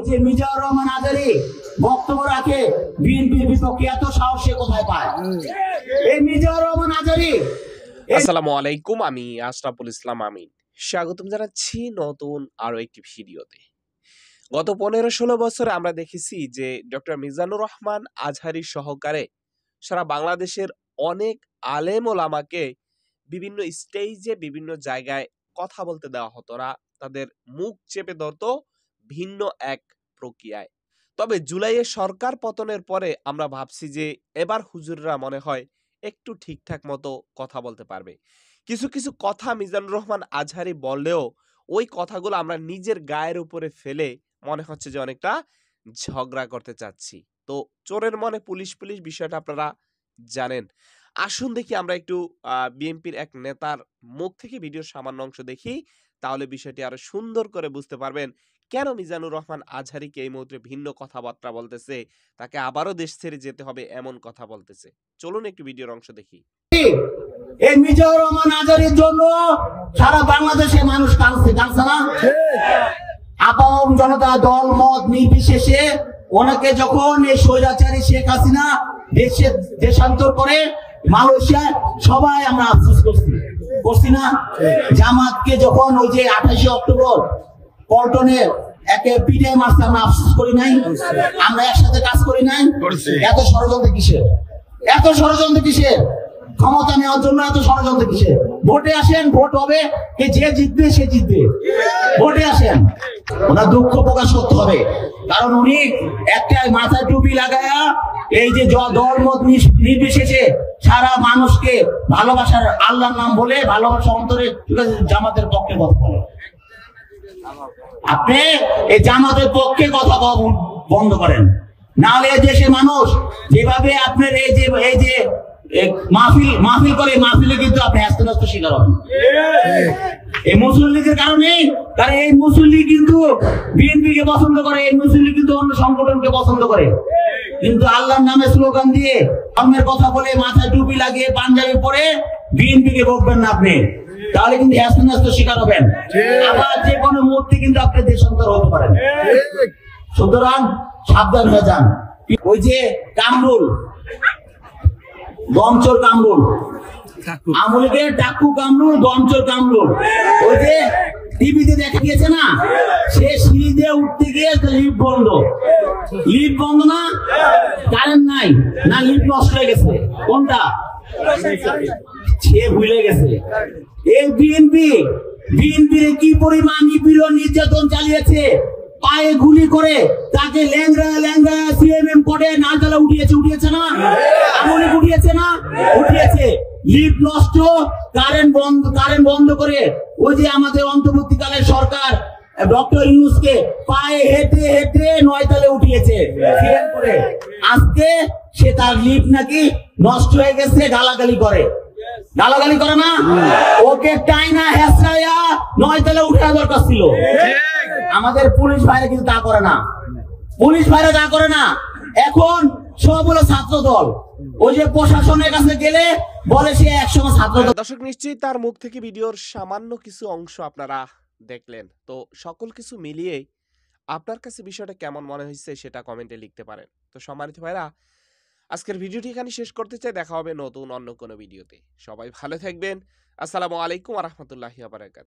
যে মিজানুর রহমান আজারী বক্তব্য রাখে বিএনপির বিপক্ষে, এত সাহস সে কোথায় পায়? এই মিজানুর রহমান আজারী। আসসালামু আলাইকুম, আমি আশরাফুল ইসলাম আমিন। স্বাগতম জানাচ্ছি নতুন আরো একটি ভিডিওতে। গত 15-16 বছরে আমরা দেখেছি যে ডক্টর মিজানুর রহমান আজহারী সহকারে সারা বাংলাদেশের অনেক আলেম ওলামাকে বিভিন্ন স্টেজে বিভিন্ন জায়গায় কথা বলতে দেওয়া হতো না, তাদের মুখ চেপে ধরতো ভিন্ন এক প্রক্রিয়ায়। তবে জুলাইয়ের সরকার পতনের পরে আমরা ভাবছি যে এবার হুজুররা মনে হয় একটু ঠিকঠাক মতো কথা বলতে পারবে। কিছু কিছু কথা মিজানুর রহমান আজহারী বললেও ওই কথাগুলো আমরা নিজের গায়ের উপরে ফেলে মনে হচ্ছে যে অনেকটা ঝগড়া করতে চাচ্ছি। তো চোরের মনে পুলিশ পুলিশ বিষয়টা আপনারা জানেন। আসুন দেখি আমরা একটু বিএনপির এক নেতার মুখ থেকে ভিডিওর সামান্য অংশ দেখি, তাহলে বিষয়টি আরো সুন্দর করে বুঝতে পারবেন কেন মিজানুর রহমান আজহারীকে এই মুহূর্তে ভিন্ন কথাবার্তা বলতেছে, তাকে আবারও দেশ ছেড়ে যেতে হবে এমন কথা বলতেছে। চলুন একটু ভিডিওর অংশ দেখি। এই মিজানুর রহমান আজারীর জন্য সারা বাংলাদেশে মানুষ কাঁদছে না? আপামর জনতা দল মত নির্বিশেষে ওনাকে যখন এই স্বৈরাচারী শেখ হাসিনা দেশান্তর করে মালয়েশিয়ায়, সবাই আমরা আফসোস করছি না? জামাতকে যখন ওই যে 28 অক্টোবর পল্টনে একে পিঠে মারছে, আমরা আফসোস করি নাই? আমরা একসাথে কাজ করি নাই? এত ষড়যন্ত্র কিসের? এত ষড়যন্ত্র কিসের? ক্ষমতা নেওয়ার জন্য এত ষড়যন্ত্র কিসের? ভোটে আসেন, ভোট হবে, যে জিতবে সে জিতবে। ভোটে আসেন, ওনার দুঃখ প্রকাশ করতে হবে, কারণ উনি একটা মাথায় টুপি লাগায়া এই যে দল মত নির্বিশেষে সারা মানুষকে ভালোবাসার আল্লাহর নাম বলে ভালোবাসা অন্তরে জামাতের পক্ষে কথা বলে। আপনি এই জামাতের পক্ষে কথা বন্ধ করেন, নাহলে এই দেশের মানুষ যেভাবে আপনার এই যে মাহফিল করে, মাহফিলে কিন্তু আপনি আস্তে আস্তে শিকার হবেন এই মুসলিম লীগের কারণে। কারণ এই মুসলিম লীগ কিন্তু বিএনপিকে পছন্দ করে, এই মুসলিম লীগ কিন্তু অন্য সংগঠনকে পছন্দ করে, কিন্তু আল্লাহর নামে স্লোগান দিয়ে ধর্মের কথা বলে মাথায় টুপি লাগিয়ে পাঞ্জাবি পরে বিএনপিকে বকবেন না আপনি, তাহলে কিন্তু আস্তে শিকার হবেন। আবার যে কোনো মুহূর্তে কিন্তু আপনি দেশান্তর হতে পারেন। সুতরাং সাবধান হয়ে যান। ওই যে কামরুল, গমচোর কামরুল, আমলিকে টাকু কামরুল, গমচোর কামরুল, ওই যে টিভিতে দেখা গিয়েছে না, সে সিঁড়ি দিয়ে উঠতে গিয়ে লিফট বন্ধ না, কারেন্ট নাই না, লিফট নষ্ট হয়ে গেছে, কোনটা সে ভুলে গেছে। এই বিএনপি কি পরিমাণ নিপীড়ন নির্যাতন চালিয়েছে, পায়ে গুলি করে তাকে ল্যাংড়া সিএমএম কোডে নালতলা উঠিয়েছে না, আমলি উঠিয়েছে, লিফট নষ্ট, কারেন্ট বন্ধ করে ওই যে আমাদের অন্তর্বর্তীকালের সরকার ডক্টর ইউনূসকে পায়ে হেঁটে 9 তলে উঠিয়েছে সিএম করে। আজকে সে তার লিফট নাকি নষ্ট হয়ে গেছে, গালাগালি করে না, ওকে টাইনা হেসরাইয়া 9 তলে উঠার দরকার ছিল। আমাদের পুলিশ ভাইরা কিন্তু তা করে না, এখন সব হলো ছাত্র দল। ওই যে প্রশাসনের কাছে গেলে বলে সে একসময় ছাত্র দল। দর্শক, নিশ্চয়ই তার মুখ থেকে ভিডিওর সামান্য কিছু অংশ আপনারা দেখলেন। তো সকল কিছু মিলিয়ে আপনার কাছে বিষয়টা কেমন মনে হয়েছে সেটা কমেন্টে লিখতে পারেন। তো সম্মানিত ভাইরা, আজকের ভিডিওটি এখানে শেষ করতে চাই। দেখা হবে নতুন অন্য কোনো ভিডিওতে। সবাই ভালো থাকবেন। আসসালামু আলাইকুম ওয়া রাহমাতুল্লাহি ওয়া বারাকাতুহু।